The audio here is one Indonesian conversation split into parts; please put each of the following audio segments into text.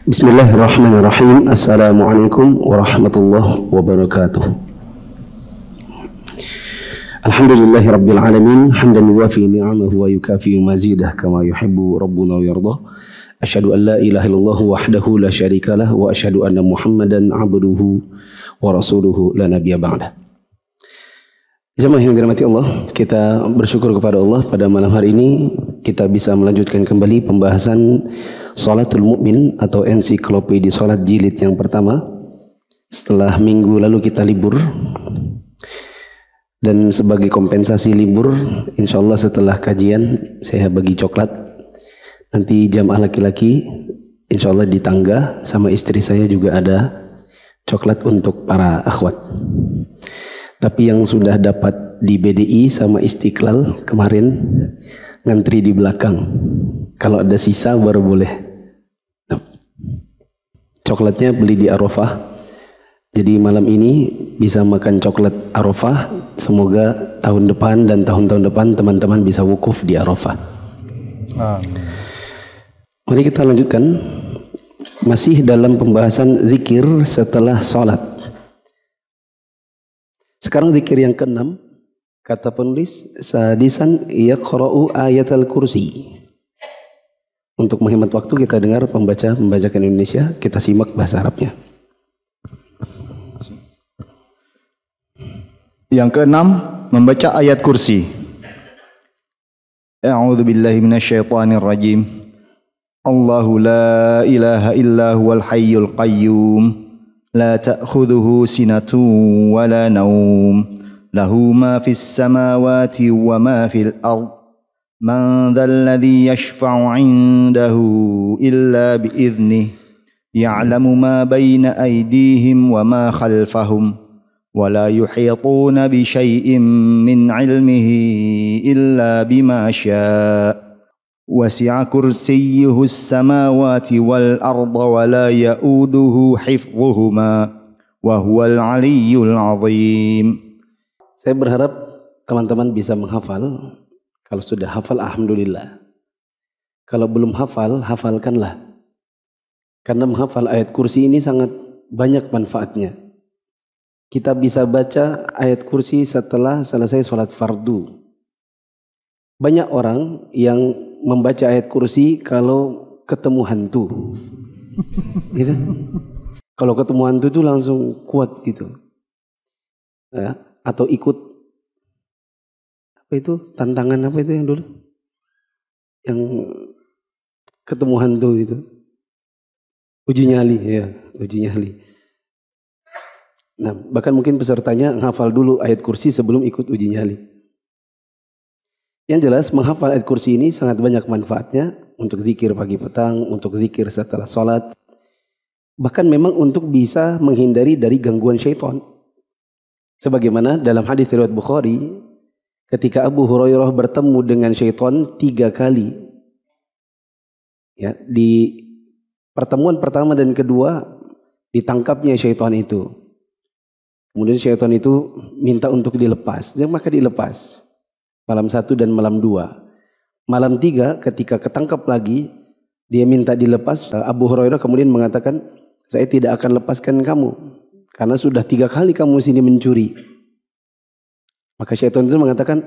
Bismillahirrahmanirrahim. Assalamualaikum warahmatullahi wabarakatuh. Alhamdulillahi rabbil alamin. Hamdan yuwafi ni'amahu wa yukafi mazidah kama yuhibbu rabbuna wa yardah. Asyhadu an la ilaha illallah wahdahu la syarikalah wa asyhadu anna Muhammadan abduhu wa rasuluhu la nabiyya ba'dah. Jemaah yang dirahmati Allah, kita bersyukur kepada Allah pada malam hari ini kita bisa melanjutkan kembali pembahasan Shalatul Mu'min atau ensiklopedi salat jilid yang pertama setelah minggu lalu kita libur. Dan sebagai kompensasi libur, insya Allah setelah kajian saya bagi coklat. Nanti jamaah laki-laki insya Allah di tangga sama istri saya juga ada coklat untuk para akhwat. Tapi yang sudah dapat di BDI sama Istiqlal kemarin ngantri di belakang. Kalau ada sisa baru boleh. Nah, coklatnya beli di Arafah. Jadi malam ini bisa makan coklat Arafah. Semoga tahun depan dan tahun-tahun depan teman-teman bisa wukuf di Arafah. Mari kita lanjutkan. Masih dalam pembahasan zikir setelah sholat. Sekarang zikir yang keenam, kata penulis, sadisan yaqra'u ayatal kursi. Untuk menghemat waktu kita dengar pembacakan Indonesia, kita simak bahasa Arabnya. Yang keenam, membaca ayat kursi. A'udzu billahi minasyaitonir rajim. Allahu la ilaha illa huwal hayyul qayyum. لا تأخذه سنة ولا نوم له ما في السماوات وما في الأرض من ذا الذي يشفع عنده إلا بإذنه يعلم ما بين أيديهم وما خلفهم ولا يحيطون بشيء من علمه إلا بما شاء وسع كرسيه السماوات والأرض ولا يؤوده حفظهما وهو العلي العظيم. Saya berharap teman-teman bisa menghafal. Kalau sudah hafal, alhamdulillah. Kalau belum hafal, hafalkanlah. Karena menghafal ayat kursi ini sangat banyak manfaatnya. Kita bisa baca ayat kursi setelah selesai sholat fardu. Banyak orang yang membaca ayat kursi kalau ketemu hantu. Ya kan? Kalau ketemu hantu itu langsung kuat gitu. Ya, atau ikut apa itu? Tantangan apa itu yang dulu? Yang ketemu hantu itu. Uji nyali ya, uji nyali. Nah, bahkan mungkin pesertanya menghafal dulu ayat kursi sebelum ikut uji nyali. Yang jelas menghafal ayat kursi ini sangat banyak manfaatnya untuk zikir pagi petang, untuk zikir setelah sholat. Bahkan memang untuk bisa menghindari dari gangguan syaitan. Sebagaimana dalam hadis riwayat Bukhari, ketika Abu Hurairah bertemu dengan syaitan 3 kali. Ya, di pertemuan pertama dan kedua ditangkapnya syaitan itu. Kemudian syaitan itu minta untuk dilepas, dan maka dilepas. Malam 1 dan malam 2. Malam 3 ketika ketangkap lagi, dia minta dilepas. Abu Hurairah kemudian mengatakan, saya tidak akan lepaskan kamu. Karena sudah 3 kali kamu sini mencuri. Maka syaitan itu mengatakan,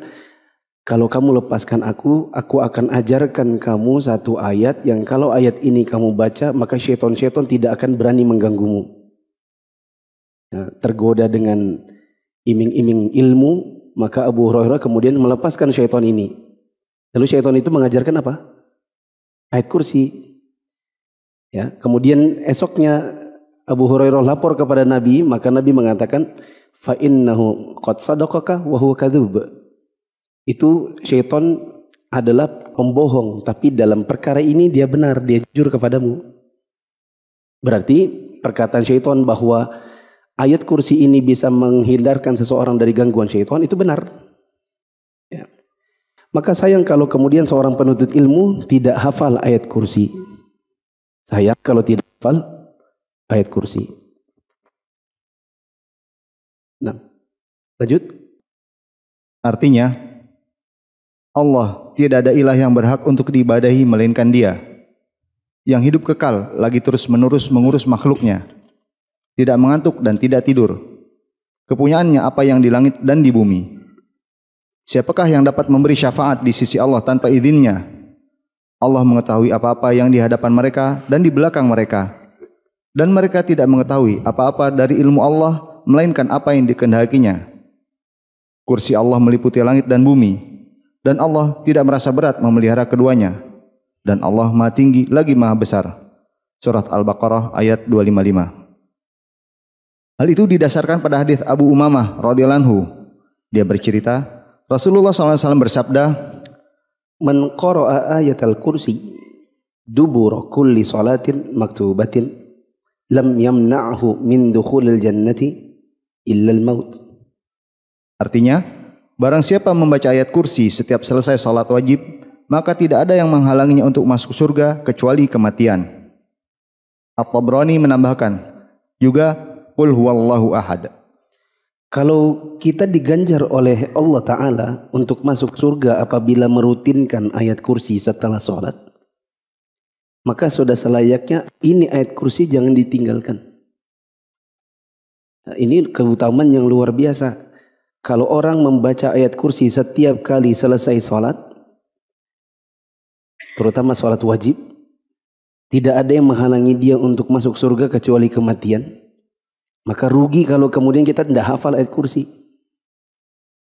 kalau kamu lepaskan aku akan ajarkan kamu satu ayat yang kalau ayat ini kamu baca, maka syaitan-syaitan tidak akan berani mengganggumu. Nah, tergoda dengan iming-iming ilmu, maka Abu Hurairah kemudian melepaskan syaitan ini. Lalu syaitan itu mengajarkan apa? Ayat kursi. Ya, kemudian esoknya Abu Hurairah lapor kepada Nabi, maka Nabi mengatakan, fa innahu qad sadaqaka wa huwa kadzub. Itu syaitan adalah pembohong, tapi dalam perkara ini dia benar, dia jujur kepadamu. Berarti perkataan syaitan bahwa ayat kursi ini bisa menghindarkan seseorang dari gangguan syaitan itu benar. Ya. Maka sayang kalau kemudian seorang penuntut ilmu tidak hafal ayat kursi. Sayang kalau tidak hafal ayat kursi. Nah, lanjut. Artinya, Allah tidak ada ilah yang berhak untuk diibadahi melainkan Dia. yang hidup kekal, lagi terus-menerus mengurus makhluknya, tidak mengantuk dan tidak tidur. Kepunyaannya apa yang di langit dan di bumi. Siapakah yang dapat memberi syafaat di sisi Allah tanpa izinnya? Allah mengetahui apa-apa yang di hadapan mereka dan di belakang mereka. Dan mereka tidak mengetahui apa-apa dari ilmu Allah, melainkan apa yang dikehendakinya. Kursi Allah meliputi langit dan bumi, dan Allah tidak merasa berat memelihara keduanya. Dan Allah Maha Tinggi lagi Maha Besar. Surat Al-Baqarah ayat 255. Hal itu didasarkan pada hadis Abu Umamah radhiyallahu anhu. Dia bercerita, Rasulullah SAW bersabda, Man qara'a ayatal kursi dubura kulli salatin maktubatin lam yamna'hu min dukhulil jannati illa al-maut. Artinya, barang siapa membaca ayat kursi setiap selesai salat wajib, maka tidak ada yang menghalanginya untuk masuk surga kecuali kematian. At-Tabrani menambahkan, juga qul huwallahu ahad. Kalau kita diganjar oleh Allah Ta'ala untuk masuk surga apabila merutinkan ayat kursi setelah sholat, maka sudah selayaknya ini ayat kursi jangan ditinggalkan. Nah, ini keutamaan yang luar biasa. Kalau orang membaca ayat kursi setiap kali selesai sholat, terutama sholat wajib, tidak ada yang menghalangi dia untuk masuk surga kecuali kematian. Maka rugi kalau kemudian kita tidak hafal ayat kursi.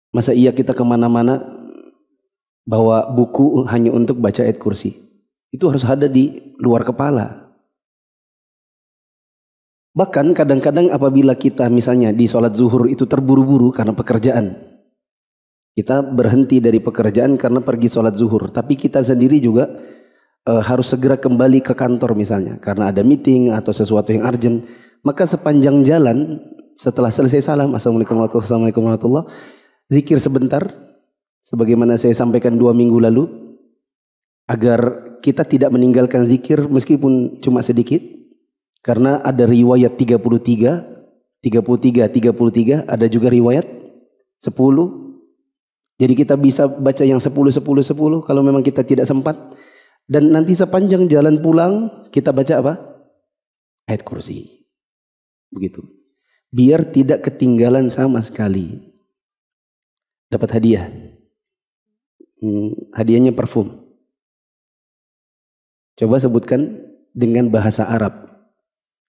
Masa iya kita kemana-mana bawa buku hanya untuk baca ayat kursi. Itu harus ada di luar kepala. Bahkan kadang-kadang apabila kita misalnya di sholat zuhur itu terburu-buru karena pekerjaan. Kita berhenti dari pekerjaan karena pergi sholat zuhur. Tapi kita sendiri juga harus segera kembali ke kantor misalnya. Karena ada meeting atau sesuatu yang urgent. Maka sepanjang jalan setelah selesai salam, Assalamualaikum warahmatullahi wabarakatuh, zikir sebentar, sebagaimana saya sampaikan 2 minggu lalu, agar kita tidak meninggalkan zikir meskipun cuma sedikit, karena ada riwayat 33, ada juga riwayat 10. Jadi kita bisa baca yang 10 kalau memang kita tidak sempat. Dan nanti sepanjang jalan pulang kita baca apa? Ayat kursi. Begitu. Biar tidak ketinggalan sama sekali. Dapat hadiah. Hadiahnya parfum. Coba sebutkan dengan bahasa Arab.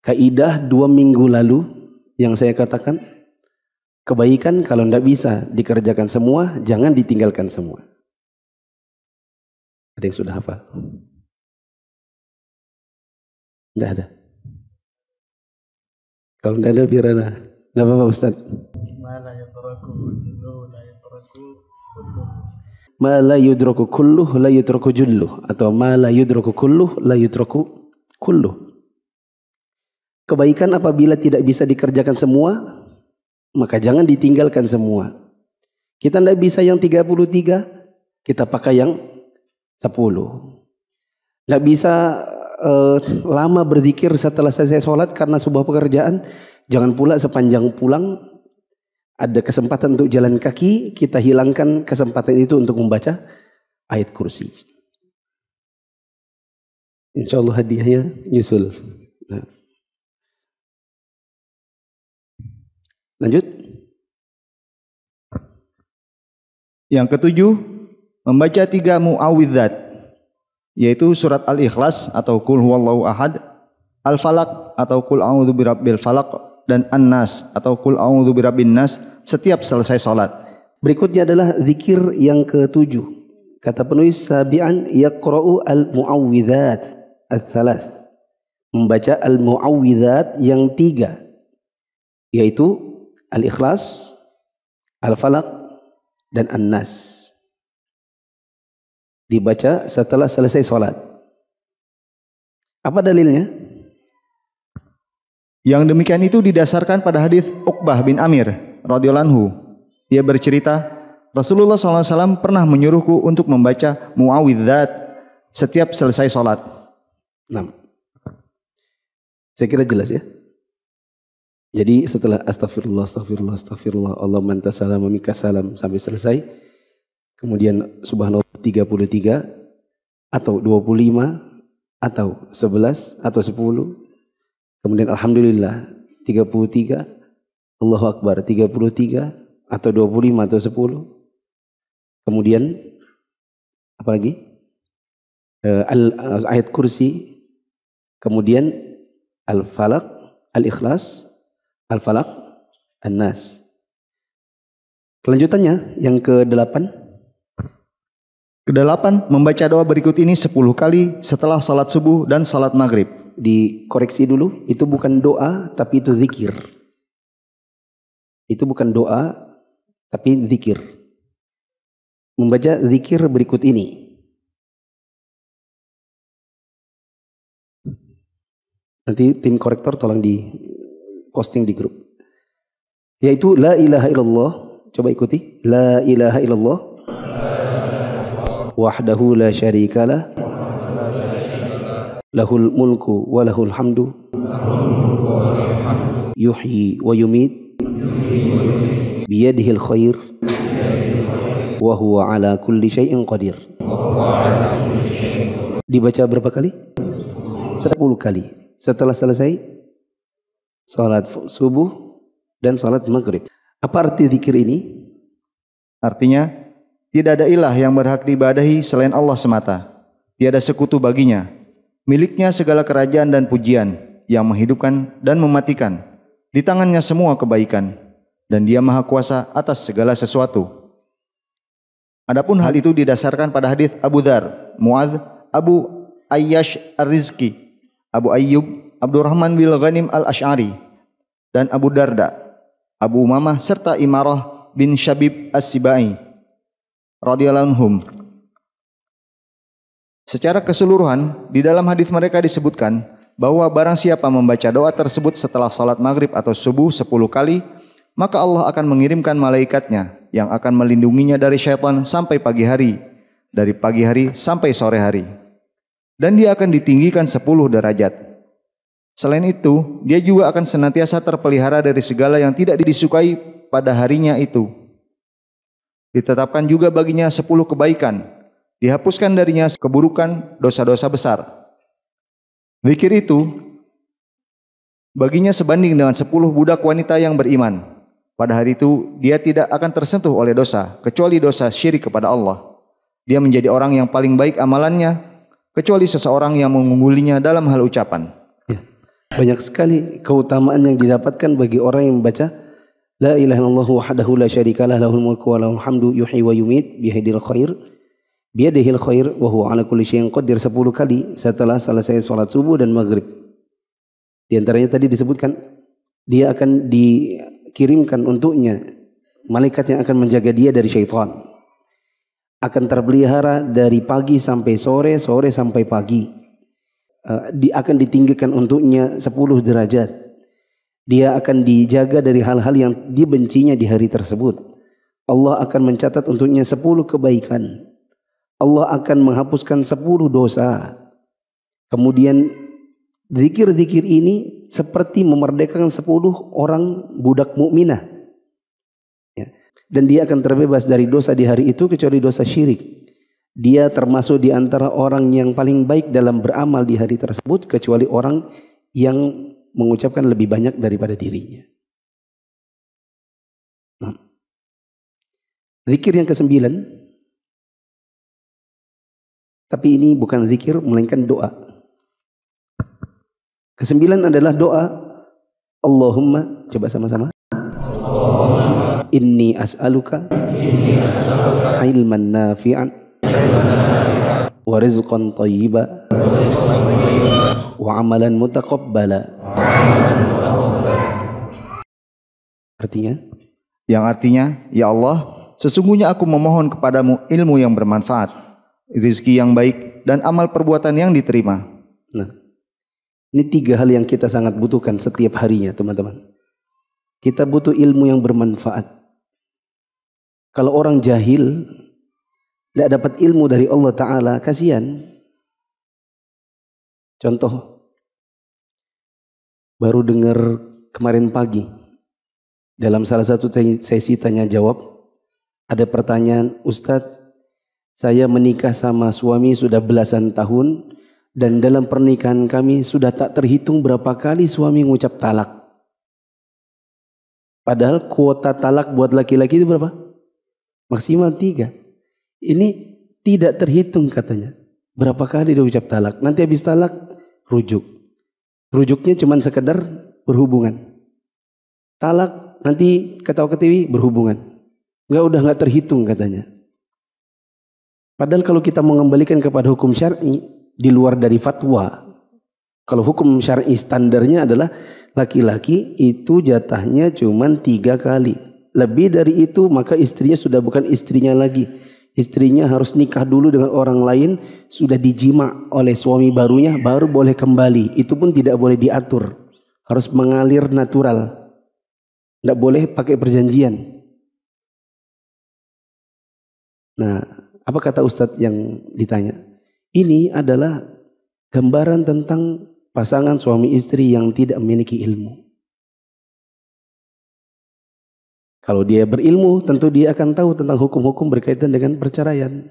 Kaidah 2 minggu lalu yang saya katakan, kebaikan kalau tidak bisa dikerjakan semua, jangan ditinggalkan semua. Ada yang sudah hafal? Tidak ada. Kalau tidak ada biar ada. Tidak apa-apa Ustaz. Ma la yudraku kulluh la yudraku julluh. Atau ma la yudraku kulluh la yudraku kulluh. Kebaikan apabila tidak bisa dikerjakan semua, maka jangan ditinggalkan semua. Kita tidak bisa yang 33, kita pakai yang 10. Tidak bisa lama berzikir setelah selesai sholat karena sebuah pekerjaan. Jangan pula sepanjang pulang ada kesempatan untuk jalan kaki, kita hilangkan kesempatan itu untuk membaca ayat kursi. Insya Allah hadiahnya nyusul. Nah. Lanjut. Yang ketujuh, membaca 3 mu'awwidzat, yaitu surat Al-Ikhlas atau Qul huwallahu ahad, Al-Falaq atau Qul a'udzu birabbil falaq, dan An-Nas atau Qul a'udzu birabbin nas setiap selesai salat. Berikutnya adalah zikir yang ketujuh. Kata penulis sabi'an yaqra'u al-mu'awwidzat ats-tsalath. Membaca al-mu'awwidzat yang 3, yaitu Al-Ikhlas, Al-Falaq, dan An-Nas. Dibaca setelah selesai sholat. Apa dalilnya? Yang demikian itu didasarkan pada hadis Uqbah bin Amir radhiyallahu anhu. Dia bercerita, Rasulullah SAW pernah menyuruhku untuk membaca mu'awwidzat setiap selesai sholat. 6. Saya kira jelas ya. Jadi setelah astagfirullah, astagfirullah, astagfirullah, Allahumma anta salam wa minka salam sampai selesai. Kemudian subhanallah 33 atau 25 atau 11 atau 10. Kemudian alhamdulillah 33, Allahu Akbar 33 atau 25 atau 10. Kemudian apa lagi? Ayat kursi, kemudian Al-Falaq, Al-Ikhlas, Al-Falaq, An-Nas. Kelanjutannya yang ke-8. Kedelapan, membaca doa berikut ini 10 kali setelah salat subuh dan salat maghrib. Dikoreksi dulu, itu bukan doa tapi itu zikir. Itu bukan doa tapi zikir. Membaca zikir berikut ini. Nanti tim korektor tolong di posting di grup. Yaitu la ilaha illallah. Coba ikuti. La ilaha illallah. Wahdahu la syarikalah. Lahul mulku wa lahul hamdu. Yuhyi wa yumit. Biyadihil khair. Wa huwa ala kulli syai'in qadir. Dibaca berapa kali? 10 kali. Setelah selesai salat subuh dan salat maghrib. Apa arti zikir ini? Artinya, tidak ada ilah yang berhak diibadahi selain Allah semata. Tiada sekutu baginya. Miliknya segala kerajaan dan pujian, yang menghidupkan dan mematikan. Di tangannya semua kebaikan, dan Dia Maha Kuasa atas segala sesuatu. Adapun hal itu didasarkan pada hadis Abu Dzar, Muadz, Abu Ayyash Ar-Rizki, Abu Ayyub, Abdurrahman bin Ghanim Al-Ash'ari, dan Abu Darda, Abu Umamah, serta Imarah bin Syabib As-Sibai radhiyallahu anhum. Secara keseluruhan, di dalam hadis mereka disebutkan bahwa barang siapa membaca doa tersebut setelah salat maghrib atau subuh 10 kali, maka Allah akan mengirimkan malaikatnya yang akan melindunginya dari syaitan sampai pagi hari, dari pagi hari sampai sore hari. Dan dia akan ditinggikan 10 derajat. Selain itu, dia juga akan senantiasa terpelihara dari segala yang tidak disukai pada harinya itu. Ditetapkan juga baginya 10 kebaikan. Dihapuskan darinya keburukan, dosa-dosa besar. Zikir itu baginya sebanding dengan 10 budak wanita yang beriman. Pada hari itu, dia tidak akan tersentuh oleh dosa, kecuali dosa syirik kepada Allah. Dia menjadi orang yang paling baik amalannya, kecuali seseorang yang mengunggulinya dalam hal ucapan. Ya, banyak sekali keutamaan yang didapatkan bagi orang yang membaca la ilaha illallah wahdahu la syarikalah lahul mulku wa lahul hamdu yuhyi wa yumit biyadihil khair wa huwa ala kulli syai'in qadir 10 kali setelah selesai salat subuh dan maghrib. Di antaranya tadi disebutkan dia akan dikirimkan untuknya malaikat yang akan menjaga dia dari syaitan. Akan terpelihara dari pagi sampai sore, sore sampai pagi. Akan ditinggikan untuknya 10 derajat. Dia akan dijaga dari hal-hal yang dibencinya di hari tersebut. Allah akan mencatat untuknya 10 kebaikan. Allah akan menghapuskan 10 dosa. Kemudian zikir-zikir ini seperti memerdekakan 10 orang budak mukminah. Dan dia akan terbebas dari dosa di hari itu kecuali dosa syirik. Dia termasuk di antara orang yang paling baik dalam beramal di hari tersebut kecuali orang yang mengucapkan lebih banyak daripada dirinya. Nah. Zikir yang ke-9. Tapi ini bukan zikir melainkan doa. Ke-9 adalah doa Allahumma, coba sama-sama. Inni as'aluka ilman nafi'an wa rizqan thayyiba wa amalan mutaqabbala. Artinya? Yang artinya, ya Allah, sesungguhnya aku memohon kepadamu ilmu yang bermanfaat, rezeki yang baik, dan amal perbuatan yang diterima. Nah, ini 3 hal yang kita sangat butuhkan setiap harinya, teman-teman. Kita butuh ilmu yang bermanfaat. Kalau orang jahil tidak dapat ilmu dari Allah Ta'ala, kasihan. Contoh, baru dengar kemarin pagi dalam salah satu sesi tanya jawab ada pertanyaan, Ustadz, saya menikah sama suami sudah belasan tahun, Dan dalam pernikahan kami sudah tak terhitung berapa kali suami ngucap talak. Padahal kuota talak buat laki-laki itu berapa? Maksimal 3. Ini tidak terhitung katanya. Berapa kali dia ucap talak. Nanti habis talak rujuk. Rujuknya cuma sekedar berhubungan. Talak nanti ketawa-ketiwi berhubungan. Udah nggak terhitung katanya. Padahal kalau kita mengembalikan kepada hukum syar'i di luar dari fatwa, kalau hukum syar'i standarnya adalah laki-laki itu jatahnya cuma 3 kali. Lebih dari itu maka istrinya sudah bukan istrinya lagi. Istrinya harus nikah dulu dengan orang lain, sudah dijima oleh suami barunya, baru boleh kembali. Itu pun tidak boleh diatur, harus mengalir natural. Tidak boleh pakai perjanjian. Nah, apa kata Ustadz yang ditanya? Ini adalah gambaran tentang pasangan suami istri yang tidak memiliki ilmu. Kalau dia berilmu, tentu dia akan tahu tentang hukum-hukum berkaitan dengan perceraian.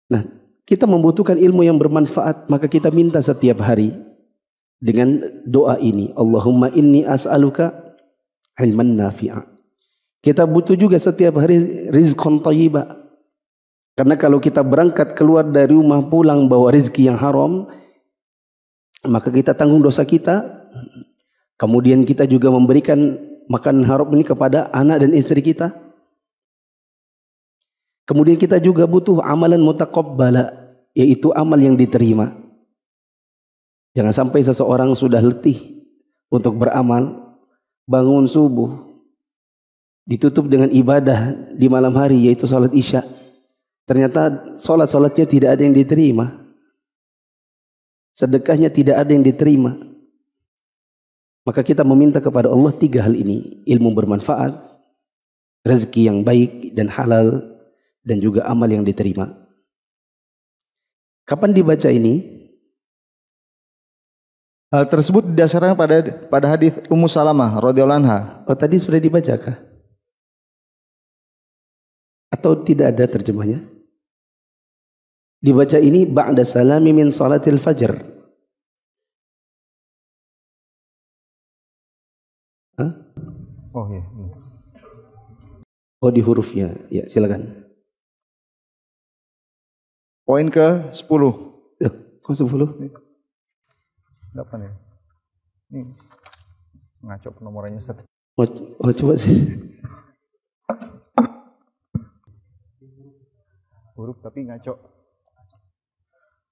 Nah, kita membutuhkan ilmu yang bermanfaat, maka kita minta setiap hari dengan doa ini. Allahumma inni as'aluka ilman nafi'a. Kita butuh juga setiap hari rizqan thayyibah. Karena kalau kita berangkat keluar dari rumah pulang bawa rezeki yang haram, maka kita tanggung dosa kita. Kemudian kita juga memberikan makan haram ini kepada anak dan istri kita. Kemudian kita juga butuh amalan mutaqabbala, yaitu amal yang diterima. Jangan sampai seseorang sudah letih untuk beramal, bangun subuh, ditutup dengan ibadah di malam hari yaitu salat isya. Ternyata salat-salatnya tidak ada yang diterima. Sedekahnya tidak ada yang diterima. Maka kita meminta kepada Allah 3 hal ini. Ilmu bermanfaat, rezeki yang baik dan halal, dan juga amal yang diterima. Kapan dibaca ini? Hal tersebut didasarkan pada hadis Ummu Salamah radhiyallahu anha. Oh, tadi sudah dibacakan? Atau tidak ada terjemahnya? Dibaca ini ba'da salami min salatil fajr. Hah? Oh iya. Oh, di hurufnya. Ya, silakan. Poin ke-10. Kok 10? 8 ya. Ini ngaco penomorannya Ustaz. Oh, coba sih. Huruf tapi ngaco.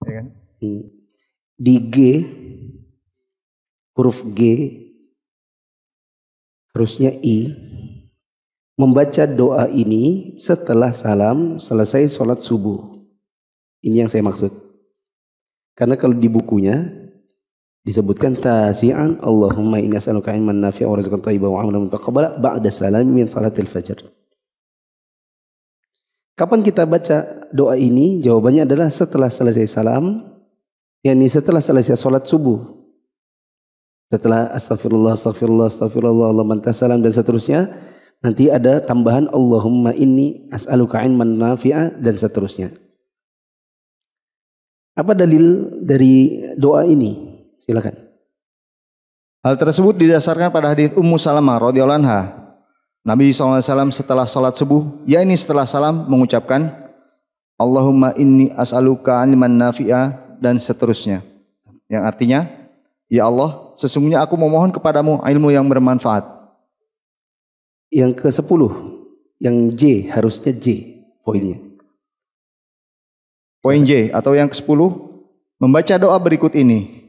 Ya kan? Di G, huruf G, harusnya I, membaca doa ini setelah salam selesai sholat subuh. Ini yang saya maksud. Karena kalau di bukunya disebutkan tasi'an Allahumma inni as'aluka ilman nafi'a wa rizqan thayyiban wa amalan mutaqabbala ba'da salam min salatil fajr. Kapan kita baca doa ini? Jawabannya adalah setelah selesai salam, yakni setelah selesai sholat subuh. Setelah astagfirullah, astagfirullah, astagfirullah, Allahumma anta salam dan seterusnya, nanti ada tambahan Allahumma inni as'aluka ilman nafi'a dan seterusnya. Apa dalil dari doa ini? Silakan. Hal tersebut didasarkan pada hadis Ummu Salamah radhiyallahu anha. Nabi SAW setelah salat subuh, yakni setelah salam mengucapkan Allahumma inni as'aluka ilman nafi'a dan seterusnya. Yang artinya, ya Allah, sesungguhnya aku memohon kepadamu ilmu yang bermanfaat. Yang ke-10, yang J, harusnya J poinnya. Poin J atau yang ke-10, membaca doa berikut ini.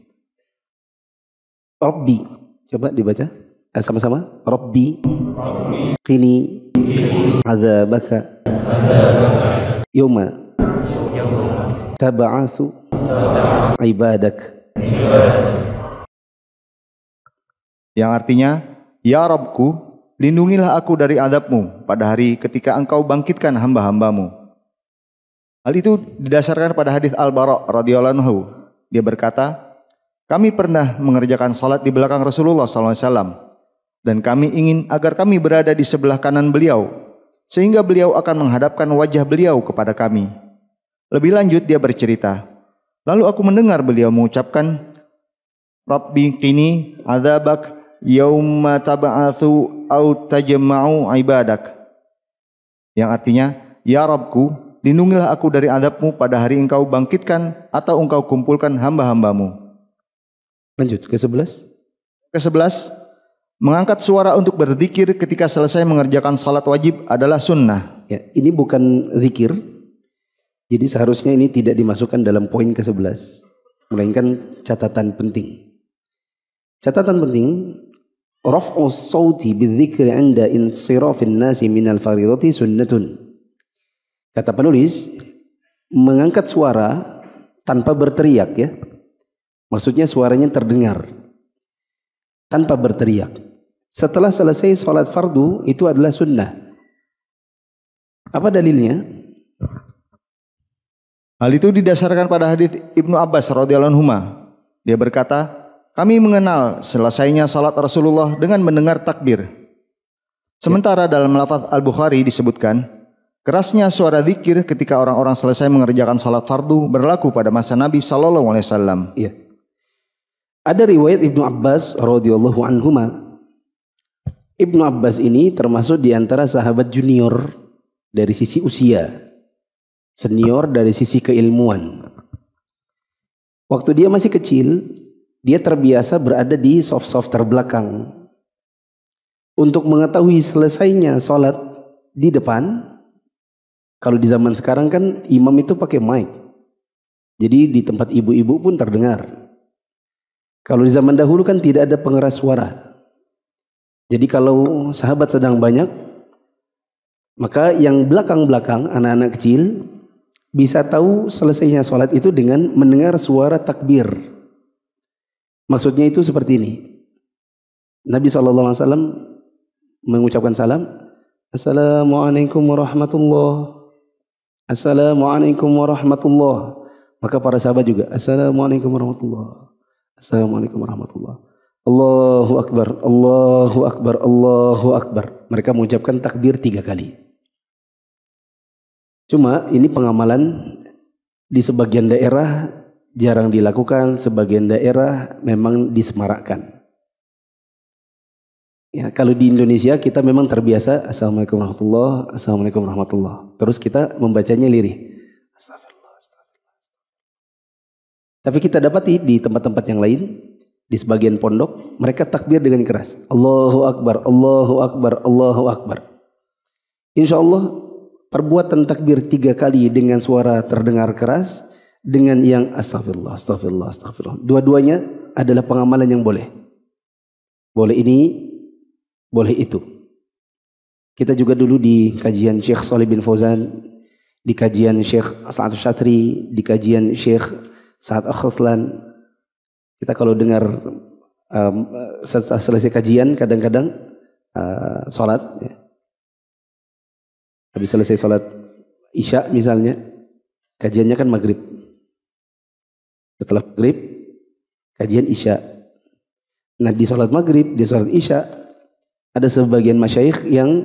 Rabbi, coba dibaca sama-sama. Rabbi qini adzabaka yawma tab'atsu ibadak. Yang artinya, ya Rabbku, lindungilah aku dari adab-Mu pada hari ketika Engkau bangkitkan hamba-hamba-Mu. Hal itu didasarkan pada hadis Al-Bara radhiyallahu anhu. Dia berkata, kami pernah mengerjakan salat di belakang Rasulullah SAW. Dan kami ingin agar kami berada di sebelah kanan beliau, sehingga beliau akan menghadapkan wajah beliau kepada kami. Lebih lanjut dia bercerita, Lalu aku mendengar beliau mengucapkan, Rabbi qini adzabak yauma tab'atsu au tajma'u ibadak. Yang artinya, ya Rabbku, lindungilah aku dari azabmu pada hari engkau bangkitkan atau engkau kumpulkan hamba-hambamu. Lanjut ke 11. Ke-11, mengangkat suara untuk berzikir ketika selesai mengerjakan salat wajib adalah sunnah. Ya, ini bukan zikir. Jadi seharusnya ini tidak dimasukkan dalam poin ke-11. Melainkan catatan penting. Catatan penting, raf'u sawti bidzikri 'inda insirafin nasi minal fardhati sunnatun. Kata penulis, mengangkat suara tanpa berteriak ya. Maksudnya suaranya terdengar tanpa berteriak. Setelah selesai salat fardu itu adalah sunnah. Apa dalilnya? Hal itu didasarkan pada hadits Ibnu Abbas radhiyallahu anhu. Dia berkata, kami mengenal selesainya salat Rasulullah dengan mendengar takbir. Sementara dalam lafaz Al-Bukhari disebutkan, kerasnya suara zikir ketika orang-orang selesai mengerjakan salat fardu berlaku pada masa Nabi sallallahu alaihi wasallam. Iya. Ada riwayat Ibnu Abbas radhiyallahu anhuma. Ibnu Abbas ini termasuk di antara sahabat junior dari sisi usia, senior dari sisi keilmuan. Waktu dia masih kecil, dia terbiasa berada di soft terbelakang. Untuk mengetahui selesainya sholat di depan, kalau di zaman sekarang kan imam itu pakai mic. Jadi di tempat ibu-ibu pun terdengar. Kalau di zaman dahulu kan tidak ada pengeras suara. Jadi kalau sahabat sedang banyak, maka yang belakang-belakang anak-anak kecil bisa tahu selesainya sholat itu dengan mendengar suara takbir. Maksudnya itu seperti ini. Nabi SAW mengucapkan salam. Assalamualaikum warahmatullah. Assalamualaikum warahmatullah. Maka para sahabat juga. Assalamualaikum warahmatullah. Assalamualaikum warahmatullah. Allahu Akbar, Allahu Akbar, Allahu Akbar. Mereka mengucapkan takbir 3 kali. Cuma ini pengamalan di sebagian daerah jarang dilakukan, sebagian daerah memang disemarakkan. Ya, kalau di Indonesia kita memang terbiasa Assalamualaikum warahmatullah, Assalamualaikum warahmatullah. Terus kita membacanya lirih. Astagfirullah, astagfirullah. Tapi kita dapati di tempat-tempat yang lain, di sebagian pondok, mereka takbir dengan keras. Allahu Akbar, Allahu Akbar, Allahu Akbar. Insya Allah perbuatan takbir 3 kali dengan suara terdengar keras, dengan yang astagfirullah, astagfirullah, astagfirullah. Dua-duanya adalah pengamalan yang boleh. Boleh ini, boleh itu. Kita juga dulu di kajian Syekh Shalih bin Fauzan, di kajian Syekh Sa'ad Syatri, di kajian Syekh Sa'ad Al-Khutlan. Kita kalau dengar selesai kajian kadang-kadang sholat. Ya. Habis selesai sholat Isya misalnya, kajiannya kan maghrib. Setelah maghrib, kajian Isya. Nah di sholat maghrib, di sholat Isya, ada sebagian masyayikh yang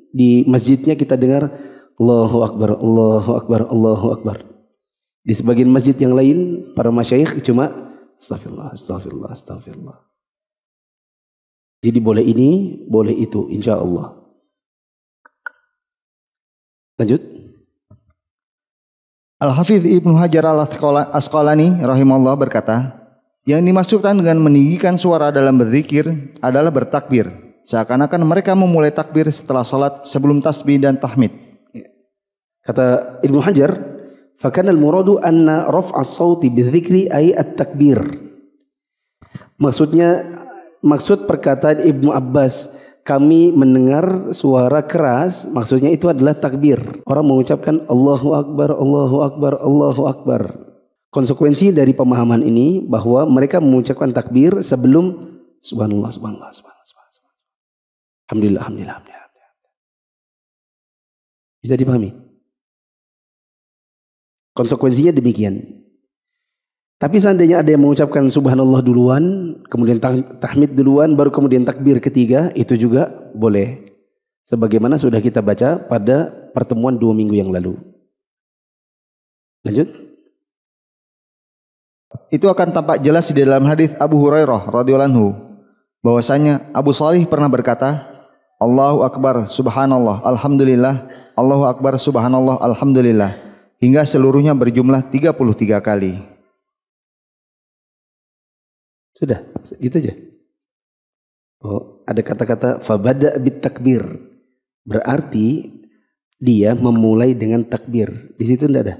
di masjidnya kita dengar Allahu Akbar, Allahu Akbar, Allahu Akbar. Di sebagian masjid yang lain, para masyayikh cuma astagfirullah, astagfirullah, astagfirullah. Jadi boleh ini, boleh itu, insya Allah. Lanjut. Al-Hafidh Ibnu Hajar Al-Asqalani rahimahullah berkata, yang dimaksudkan dengan meninggikan suara dalam berzikir adalah bertakbir. Seakan-akan mereka memulai takbir setelah salat sebelum tasbih dan tahmid. Kata Ibnu Hajar, fakana al-muradu anna raf'a as-sauti bidzikri ay at-takbir. Maksud perkataan Ibnu Abbas, kami mendengar suara keras, maksudnya itu adalah takbir. Orang mengucapkan Allahu Akbar, Allahu Akbar, Allahu Akbar. Konsekuensi dari pemahaman ini bahwa mereka mengucapkan takbir sebelum subhanallah, subhanallah, subhanallah, subhanallah. Alhamdulillah, alhamdulillah, alhamdulillah. Bisa dipahami? Konsekuensinya demikian. Tapi seandainya ada yang mengucapkan subhanallah duluan, kemudian tahmid duluan, baru kemudian takbir ketiga, itu juga boleh. Sebagaimana sudah kita baca pada pertemuan 2 minggu yang lalu. Lanjut. itu akan tampak jelas di dalam hadis Abu Hurairah radhiyallahu anhu bahwasanya Abu Salih pernah berkata, Allahu Akbar, Subhanallah, Alhamdulillah, Allahu Akbar, Subhanallah, Alhamdulillah, hingga seluruhnya berjumlah 33 kali. Sudah, gitu aja. Oh, ada kata-kata fabada bit takbir. Berarti dia memulai dengan takbir. Di situ enggak ada.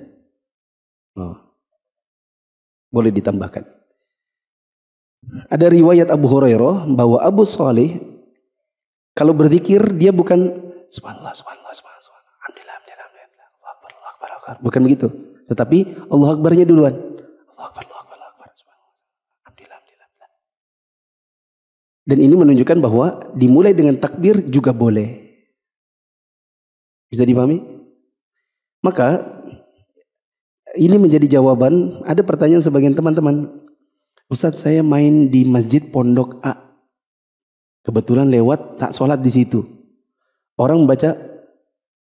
Oh. Boleh ditambahkan. Ada riwayat Abu Hurairah bahwa Abu Salih kalau berzikir dia bukan subhanallah, subhanallah, subhanallah, alhamdulillah, alhamdulillah, Allahu akbar, Allahu akbar, Allahu akbar. Bukan begitu. Tetapi Allahu akbarnya duluan. Allahu akbar, Allahu akbar, Allahu akbar, subhanallah, alhamdulillah, alhamdulillah. Dan ini menunjukkan bahwa dimulai dengan takbir juga boleh. Bisa dipahami? Maka ini menjadi jawaban. Ada pertanyaan sebagian teman-teman. Ustadz, saya main di masjid pondok A. Kebetulan lewat tak sholat di situ. Orang baca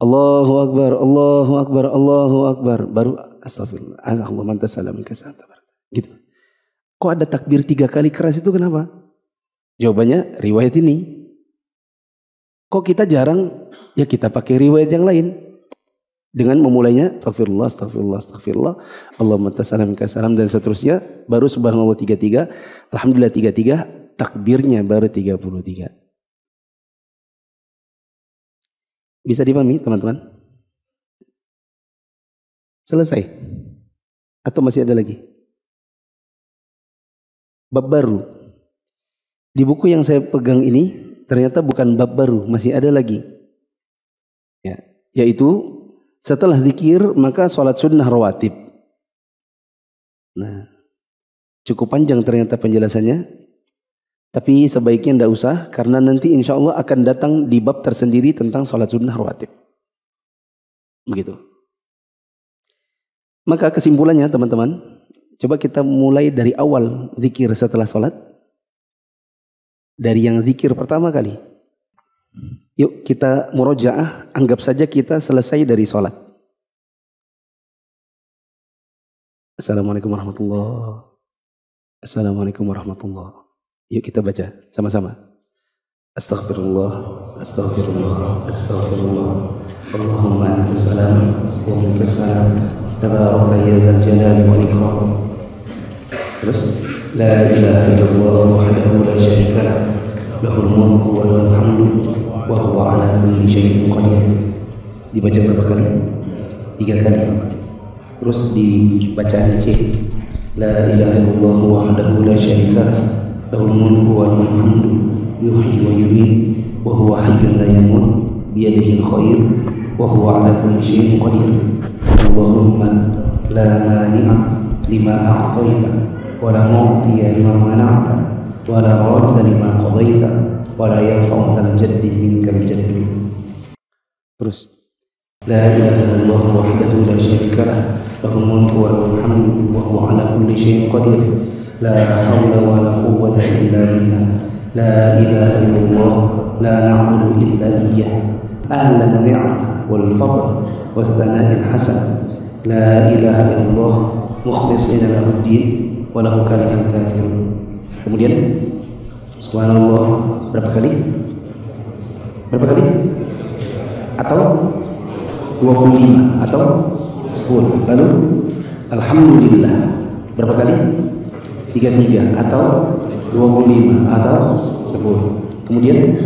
Allahu Akbar, Allahu Akbar, Allahu Akbar. Baru astagfirullah. Allahumma anta salam minka salam. Gitu. Kok ada takbir 3 kali keras itu kenapa? Jawabannya riwayat ini. Kok kita jarang? Ya kita pakai riwayat yang lain. Dengan memulainya astagfirullah, astagfirullah, astagfirullah, Allahumma anta salam minka salam dan seterusnya. Baru subhanallah 33, alhamdulillah 33, takbirnya baru 33. Bisa dipahami teman-teman? Selesai? Atau masih ada lagi? Bab baru. Di buku yang saya pegang ini ternyata bukan bab baru, masih ada lagi. Ya, yaitu setelah zikir maka sholat sunnah rawatib. Nah, cukup panjang ternyata penjelasannya. Tapi sebaiknya tidak usah karena nanti insya Allah akan datang di bab tersendiri tentang sholat sunnah rawatib. Begitu. Maka kesimpulannya teman-teman, coba kita mulai dari awal zikir setelah sholat. Dari yang zikir pertama kali. Yuk kita murojaah, anggap saja kita selesai dari sholat. Assalamualaikum warahmatullahi wabarakatuh. Assalamualaikum warahmatullahi wabarakatuh. Yuk kita baca sama-sama. Astaghfirullah, astaghfirullah, astaghfirullah. Allahumma anta salam, wa minka salam. Tabaraka ya dzal jalali wal ikram. Terus la ilaha illallah wahdahu la syarika lah. Lahul mulku wa lahul hamdu wa huwa ala kulli syai'in qadir. Dibaca berapa kali? 3 kali. Terus dibacaan C. La ilaha illallah wahdahu la syarika lah. Lahul mulku wa lahul hamdu yuhyi wa yumiit wa huwa hayyun la yamut biyadihi al-khair wa huwa ala kulli syai'in qadir. Allahumma la mani'a lima a'taita wa la mu'tiya lima mana'ta wa la radda lima qadaita wa la yanfa'u dzal jaddi minkal jaddu. Terus la ilaha illallah wahdahu la syarika lah lahul mulku wa lahul hamdu wa huwa ala kulli syai'in qadir. La haula wa la quwwata illa billah. La ilaha illallah la na'budu illa iyyah. Ahlan ni'am wal fadl wal thana'il hasan. La ilaha illallah mukhlishina lahu ad-din wa lahu karihal kafirun. Kemudian subhanallah berapa kali? Berapa kali? Atau 25 atau 10. Lalu alhamdulillah berapa kali? 33 atau 25 atau 10. Kemudian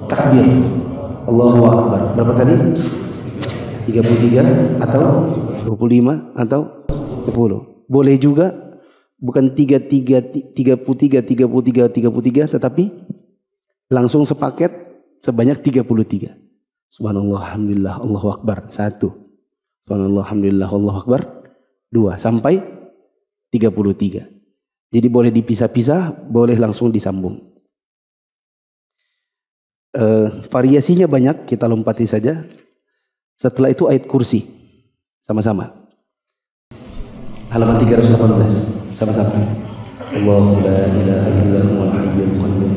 takbir Allahu Akbar berapa kali? 33 atau 25 atau 10. Boleh juga bukan 33 tetapi langsung sepaket sebanyak 33. Subhanallah, alhamdulillah, Allahu Akbar 1. Subhanallah, alhamdulillah, Allahu Akbar 2 sampai 33. Jadi boleh dipisah-pisah, boleh langsung disambung. Variasinya banyak, kita lompati saja. Setelah itu ayat kursi. Sama-sama. Halaman 318. Sama-sama. Allahu la ilaha illa huwal hayyul qayyum.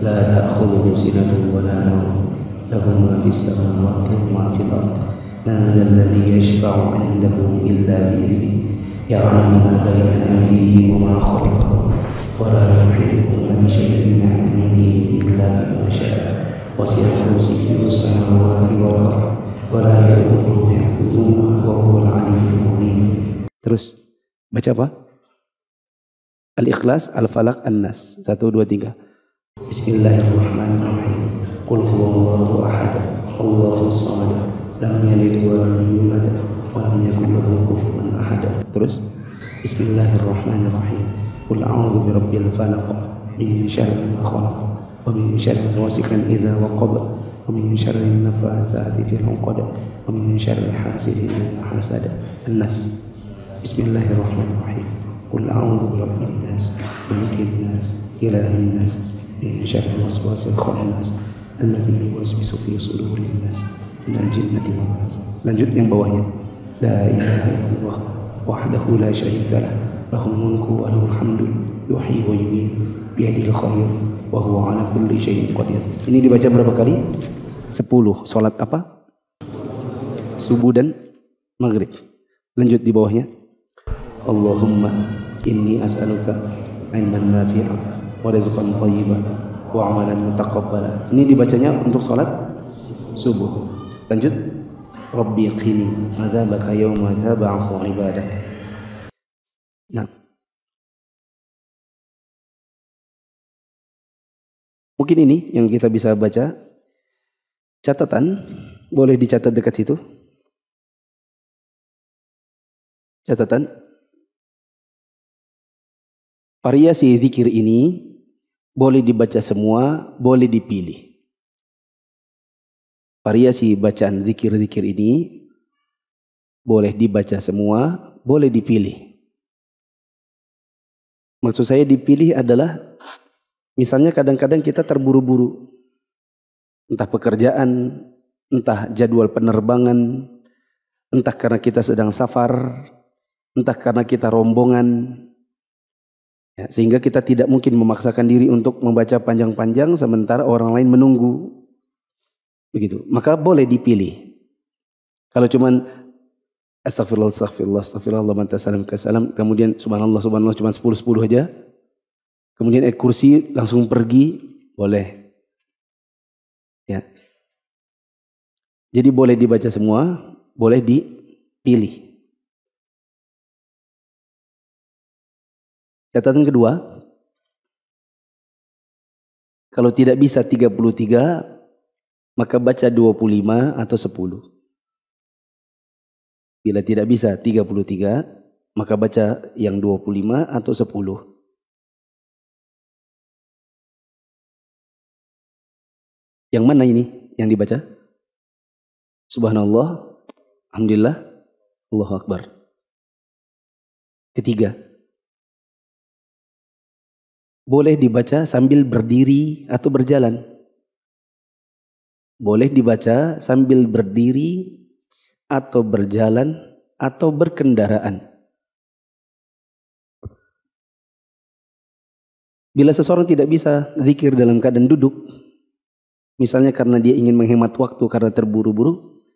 La ta'khudhuhu sinatun wa la nawm. Lahu ma fis samawati wa ma fil ardh. Ma dzal ladzi yashfa'u 'indahu illa bi idhnihi. يعلم ما بين أيديهم وما خلفهم ولا يحيطون بشيء من علمه إلا بما شاء وسع كرسيه السماوات والأرض ولا يؤوده حفظهما وهو العلي العظيم. Terus baca apa? Al-Ikhlas, Al-Falaq, An-Nas. 1, 2, 3. Bismillahirrahmanirrahim. Qul huwallahu ahad, Allahus samad, lam yalid wa lam yulad wa lam yakul lahu kufuwan ahad. Terus Bismillahirrahmanirrahim. Qul a'udzu birabbil falaq, min syarri ma khalaq, wa min syarri ghasiqin idza waqab, wa min syarri nafatsati fil 'uqad, wa min syarri hasidin idza hasad. An-Nas. Bismillahirrahmanirrahim. Qul a'udzu birabbin nas, malikin nas, ilahin nas, min syarri waswasil khannas, alladzi yuwaswisu fi sudurin nas, minal jinnati wan nas. Lanjut yang bawahnya. La ilaha illallah wahdahu la syarika lah, lahul mulku wa lahul hamdu, yuhyi wa yumiit, biyadihil khair wa huwa ala kulli syai'in qadir. Ini dibaca berapa kali? 10. Salat apa? Subuh dan maghrib. Lanjut di bawahnya. Allahumma inni as'aluka ilman nafi'an wa rizqan thayyiban wa amalan mutaqabbala. Ini dibacanya untuk salat subuh. Lanjut. Rabbi qini adzabaka yawma tab'atsu ibadak. Nah. Mungkin ini yang kita bisa baca. Catatan boleh dicatat dekat situ. Catatan. Variasi zikir ini boleh dibaca semua, boleh dipilih. Variasi bacaan zikir-zikir ini boleh dibaca semua, boleh dipilih. Maksud saya dipilih adalah misalnya kadang-kadang kita terburu-buru. Entah pekerjaan, entah jadwal penerbangan, entah karena kita sedang safar, entah karena kita rombongan. Ya, sehingga kita tidak mungkin memaksakan diri untuk membaca panjang-panjang sementara orang lain menunggu. Begitu. Maka boleh dipilih. Kalau cuman astagfirullah, astagfirullah, astagfirullah, mantasalam kasalam, kemudian subhanallah, subhanallah cuma 10-10 aja. Kemudian ayat kursi langsung pergi, boleh. Ya. Jadi boleh dibaca semua, boleh dipilih. Catatan kedua, kalau tidak bisa 33, maka baca 25 atau 10. Bila tidak bisa 33, maka baca yang 25 atau 10. Yang mana ini yang dibaca? Subhanallah, alhamdulillah, Allahu Akbar. Ketiga, boleh dibaca sambil berdiri atau berjalan. Boleh dibaca sambil berdiri atau berjalan atau berkendaraan. Bila seseorang tidak bisa zikir dalam keadaan duduk, misalnya karena dia ingin menghemat waktu karena terburu-buru,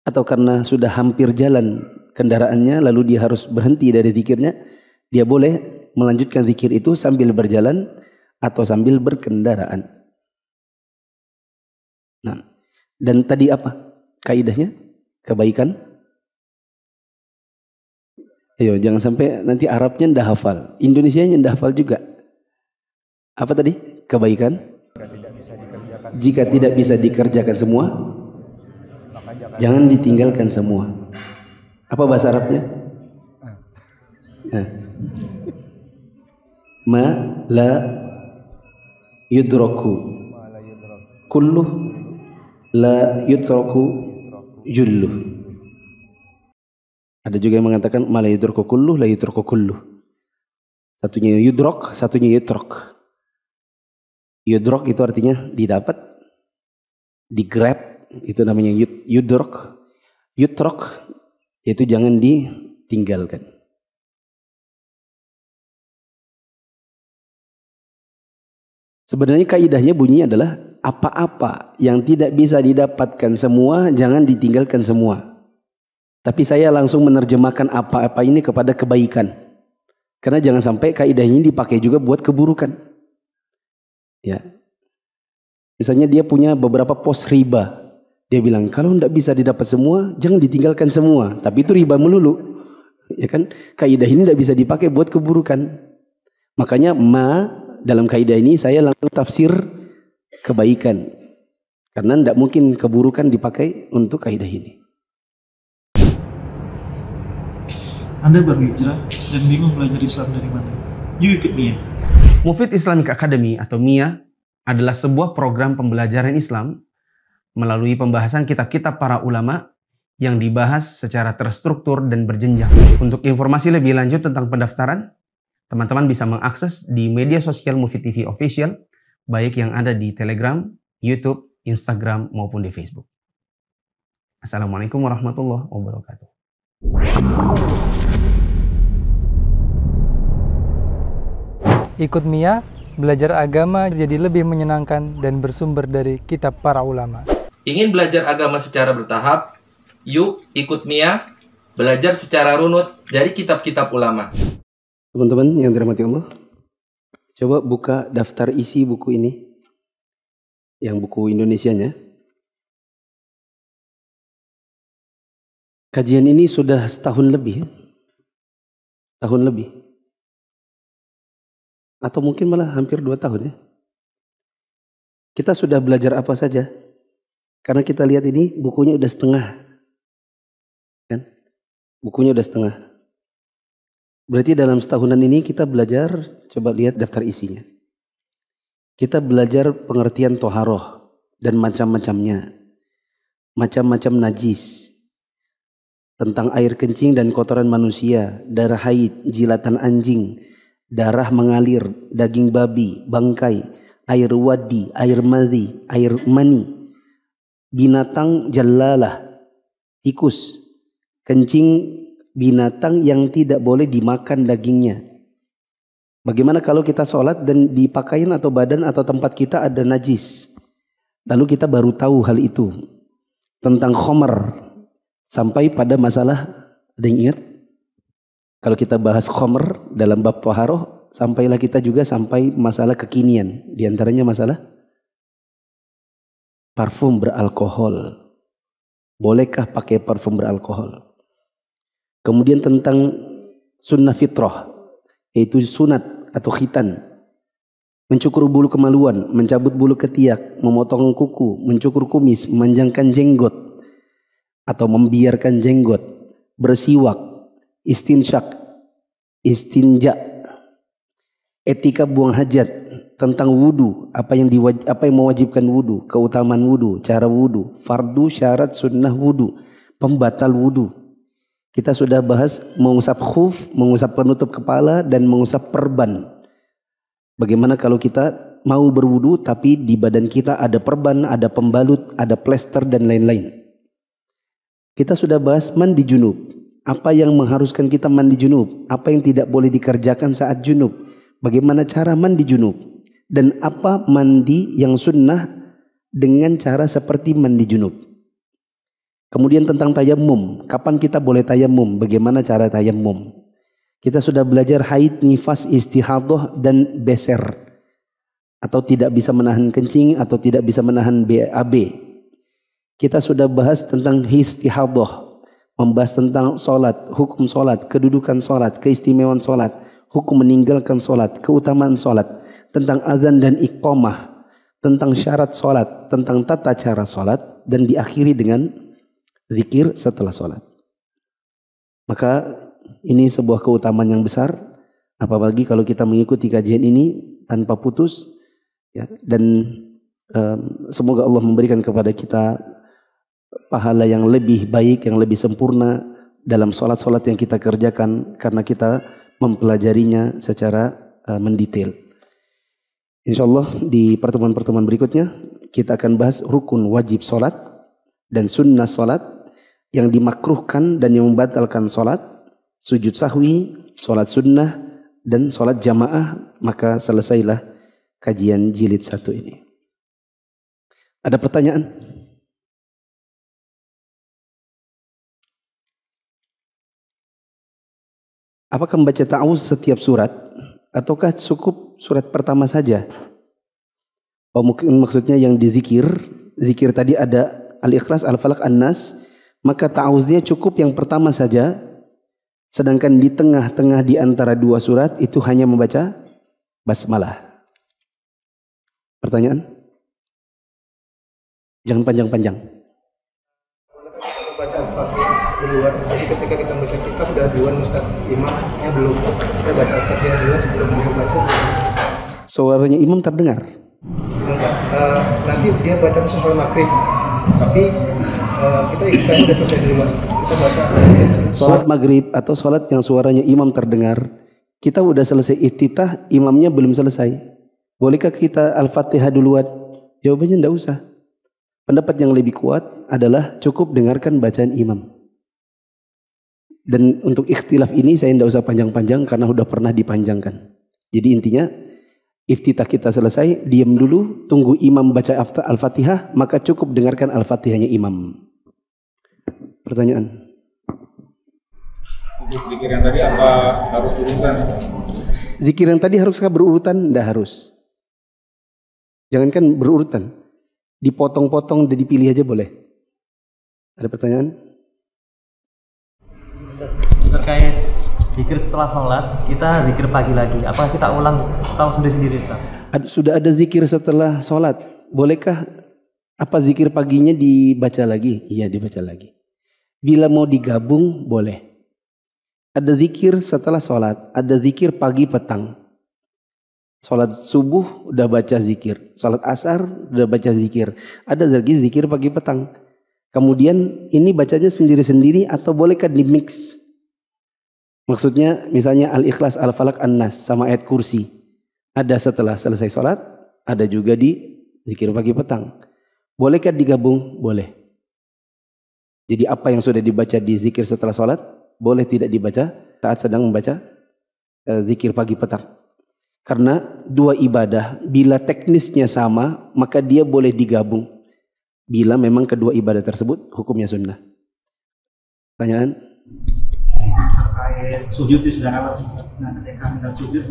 atau karena sudah hampir jalan kendaraannya lalu dia harus berhenti dari zikirnya, dia boleh melanjutkan zikir itu sambil berjalan atau sambil berkendaraan. Nah, dan tadi apa kaidahnya? Kebaikan. Ayo, jangan sampai nanti Arabnya ndak hafal, Indonesianya ndak hafal juga. Apa tadi? Kebaikan. Jika tidak bisa dikerjakan semua, jangan ditinggalkan semua. Apa bahasa Arabnya? Nah. Ma la yudraku kulluh la yutraku julluh. Ada juga yang mengatakan ma la yudraku kulluh la yutraku kulluh. Satunya yudrak, satunya yutrak. Yudrak itu artinya didapat, digrab, itu namanya yudrak. Yutrak itu jangan ditinggalkan. Sebenarnya kaidahnya bunyinya adalah apa-apa yang tidak bisa didapatkan semua, jangan ditinggalkan semua. Tapi saya langsung menerjemahkan apa-apa ini kepada kebaikan. Karena jangan sampai kaidah ini dipakai juga buat keburukan. Ya. Misalnya dia punya beberapa pos riba. Dia bilang kalau tidak bisa didapat semua, jangan ditinggalkan semua. Tapi itu riba melulu. Ya kan? Kaidah ini tidak bisa dipakai buat keburukan. Makanya dalam kaidah ini saya langsung tafsir kebaikan. Karena tidak mungkin keburukan dipakai untuk kaidah ini. Anda baru hijrah dan bingung belajar Islam dari mana? Yuk ikut MIA. Mufid Islamic Academy atau MIA adalah sebuah program pembelajaran Islam melalui pembahasan kitab-kitab para ulama yang dibahas secara terstruktur dan berjenjang. Untuk informasi lebih lanjut tentang pendaftaran, teman-teman bisa mengakses di media sosial Mufid TV Official, baik yang ada di Telegram, YouTube, Instagram, maupun di Facebook. Assalamualaikum warahmatullahi wabarakatuh. Ikut MIA, belajar agama jadi lebih menyenangkan dan bersumber dari kitab para ulama. Ingin belajar agama secara bertahap? Yuk ikut MIA, belajar secara runut dari kitab-kitab ulama. Teman-teman yang dirahmati Allah, coba buka daftar isi buku ini, yang buku Indonesianya. Kajian ini sudah setahun lebih, tahun lebih. Atau mungkin malah hampir 2 tahun ya. Kita sudah belajar apa saja? Karena kita lihat ini bukunya udah setengah. Kan? Bukunya udah setengah. Berarti dalam setahunan ini kita belajar, coba lihat daftar isinya. Kita belajar pengertian toharoh dan macam-macamnya. Macam-macam najis. Tentang air kencing dan kotoran manusia, darah haid, jilatan anjing, darah mengalir, daging babi, bangkai, air wadi, air madhi, air mani, binatang jalalah, tikus, kencing binatang yang tidak boleh dimakan dagingnya. Bagaimana kalau kita sholat dan di pakaian atau badan atau tempat kita ada najis? Lalu kita baru tahu hal itu. Tentang khomer. Sampai pada masalah, ada yang ingat? Kalau kita bahas khomer dalam bab toharoh, sampailah kita juga sampai masalah kekinian. Di antaranya masalah parfum beralkohol. Bolehkah pakai parfum beralkohol? Kemudian tentang sunnah fitrah, yaitu sunat atau khitan. Mencukur bulu kemaluan, mencabut bulu ketiak, memotong kuku, mencukur kumis, memanjangkan jenggot, atau membiarkan jenggot, bersiwak, istinsyak, istinja, etika buang hajat, tentang wudu, apa yang mewajibkan wudu, keutamaan wudu, cara wudu, fardu, syarat, sunnah wudu, pembatal wudu. Kita sudah bahas mengusap khuf, mengusap penutup kepala, dan mengusap perban. Bagaimana kalau kita mau berwudu tapi di badan kita ada perban, ada pembalut, ada plester dan lain-lain. Kita sudah bahas mandi junub. Apa yang mengharuskan kita mandi junub? Apa yang tidak boleh dikerjakan saat junub? Bagaimana cara mandi junub? Dan apa mandi yang sunnah dengan cara seperti mandi junub? Kemudian tentang tayammum. Kapan kita boleh tayammum? Bagaimana cara tayammum? Kita sudah belajar haid, nifas, istihadah, dan beser. Atau tidak bisa menahan kencing atau tidak bisa menahan BAB. Kita sudah bahas tentang istihadah, membahas tentang solat, hukum solat, kedudukan solat, keistimewaan solat, hukum meninggalkan solat, keutamaan solat, tentang azan dan iqamah, tentang syarat solat, tentang tata cara solat, dan diakhiri dengan zikir setelah solat. Maka ini sebuah keutamaan yang besar, apalagi kalau kita mengikuti kajian ini tanpa putus, ya, dan semoga Allah memberikan kepada kita pahala yang lebih baik, yang lebih sempurna dalam solat-solat yang kita kerjakan karena kita mempelajarinya secara mendetail. InsyaAllah di pertemuan-pertemuan berikutnya kita akan bahas rukun wajib solat dan sunnah solat, yang dimakruhkan dan yang membatalkan solat, sujud sahwi, solat sunnah, dan solat jamaah. Maka selesailah kajian jilid 1 ini. Ada pertanyaan? Apakah membaca ta'awuz setiap surat ataukah cukup surat pertama saja? Oh, mungkin maksudnya yang dizikir, zikir tadi ada Al-Ikhlas, Al-Falaq, An-Nas, maka ta'awuznya cukup yang pertama saja, sedangkan di tengah-tengah di antara dua surat itu hanya membaca basmalah. Pertanyaan? Jangan panjang-panjang. Baca Al-Fatihah duluan, jadi ketika kita baca kitab sudah duluan Ustaz, imamnya belum, kita baca Al-Fatihah duluan sebelum dia baca. Suaranya imam terdengar? Enggak, nanti dia baca sesuai maghrib, tapi kita ikutannya udah selesai duluan, kita baca sholat maghrib atau sholat yang suaranya imam terdengar, kita udah selesai iftitah, imamnya belum selesai, bolehkah kita Al-Fatihah duluan? Jawabannya enggak usah. Pendapat yang lebih kuat adalah cukup dengarkan bacaan imam. Dan untuk ikhtilaf ini saya tidak usah panjang-panjang karena sudah pernah dipanjangkan. Jadi intinya iftitah kita selesai, diam dulu, tunggu imam baca Al-Fatihah, maka cukup dengarkan Al-Fatihahnya imam. Pertanyaan? Untuk zikir yang tadi apa harus berurutan? Zikir yang tadi haruskah berurutan? Tidak harus. Jangankan berurutan, dipotong-potong dan dipilih aja boleh. Ada pertanyaan? Terkait zikir setelah sholat, kita zikir pagi lagi. Apakah kita ulang atau sendiri-sendiri? Sudah ada zikir setelah sholat. Bolehkah apa zikir paginya dibaca lagi? Iya, dibaca lagi. Bila mau digabung, boleh. Ada zikir setelah sholat, ada zikir pagi petang. Sholat subuh udah baca zikir, sholat asar udah baca zikir. Ada lagi zikir pagi petang. Kemudian ini bacanya sendiri-sendiri atau bolehkah di mix? Maksudnya misalnya Al-Ikhlas, Al-Falaq, An-Nas sama ayat kursi. Ada setelah selesai sholat, ada juga di zikir pagi petang. Bolehkah digabung? Boleh. Jadi apa yang sudah dibaca di zikir setelah sholat, boleh tidak dibaca saat sedang membaca zikir pagi petang. Karena dua ibadah, bila teknisnya sama, maka dia boleh digabung. Bila memang kedua ibadah tersebut hukumnya sunnah. Pertanyaan? Terkait sujud di saudara. Nah, ketika hendak sujud,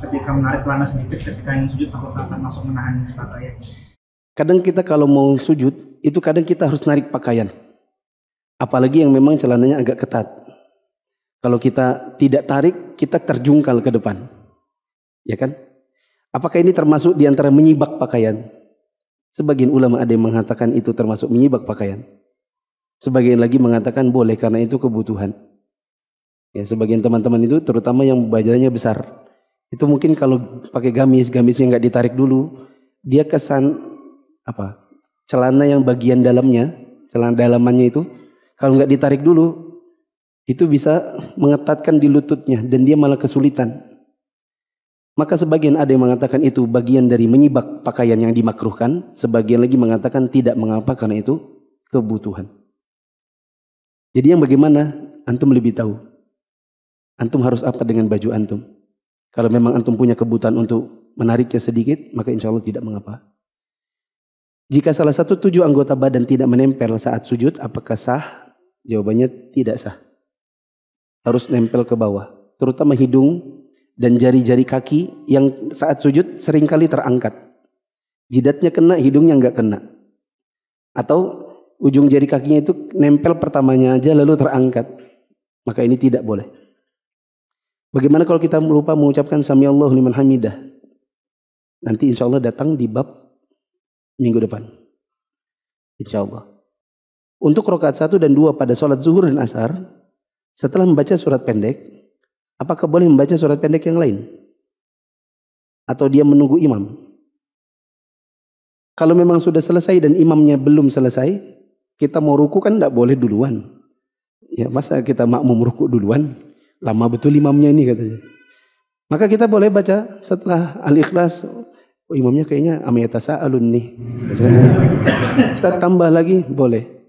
ketika menarik celana sedikit, ketika yang sujud apakah akan masuk menahan pakaian? Kadang kita kalau mau sujud, itu kadang kita harus narik pakaian. Apalagi yang memang celananya agak ketat. Kalau kita tidak tarik, kita terjungkal ke depan. Ya kan? Apakah ini termasuk di antara menyibak pakaian? Sebagian ulama ada yang mengatakan itu termasuk menyibak pakaian. Sebagian lagi mengatakan boleh karena itu kebutuhan. Ya, sebagian teman-teman itu terutama yang badannya besar. Itu mungkin kalau pakai gamisnya nggak ditarik dulu, dia kesan apa? Celana yang bagian dalamnya, celana dalamannya itu kalau nggak ditarik dulu, itu bisa mengetatkan di lututnya dan dia malah kesulitan. Maka sebagian ada yang mengatakan itu bagian dari menyibak pakaian yang dimakruhkan. Sebagian lagi mengatakan tidak mengapa karena itu kebutuhan. Jadi yang bagaimana? Antum lebih tahu. Antum harus apa dengan baju antum? Kalau memang antum punya kebutuhan untuk menariknya sedikit, maka insya Allah tidak mengapa. Jika salah satu 7 anggota badan tidak menempel saat sujud, apakah sah? Jawabannya tidak sah. Harus nempel ke bawah. Terutama hidung dan jari-jari kaki yang saat sujud seringkali terangkat. Jidatnya kena, hidungnya enggak kena. Atau ujung jari kakinya itu nempel pertamanya aja lalu terangkat. Maka ini tidak boleh. Bagaimana kalau kita lupa mengucapkan Sami Allahu liman hamidah? Nanti insya Allah datang di bab minggu depan. Insya Allah. Untuk rakaat 1 dan 2 pada sholat zuhur dan asar, setelah membaca surat pendek, apakah boleh membaca surat pendek yang lain? Atau dia menunggu imam? Kalau memang sudah selesai dan imamnya belum selesai, kita mau ruku kan tidak boleh duluan. Ya, masa kita makmum ruku duluan? Lama betul imamnya ini katanya. Maka kita boleh baca setelah Al-Ikhlas. Oh, imamnya kayaknya amyatasa'alun nih. Kita tambah lagi boleh.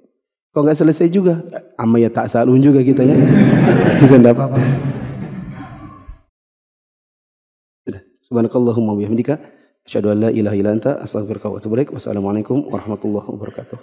Kalau nggak selesai juga amyatasa'alun juga kita ya. Bukan apa-apa. Subhanakallahumma wa bihamdika asyhadu an la ilaha illa anta astaghfiruka wa atubu ilaik. Wassalamualaikum warahmatullahi wabarakatuh.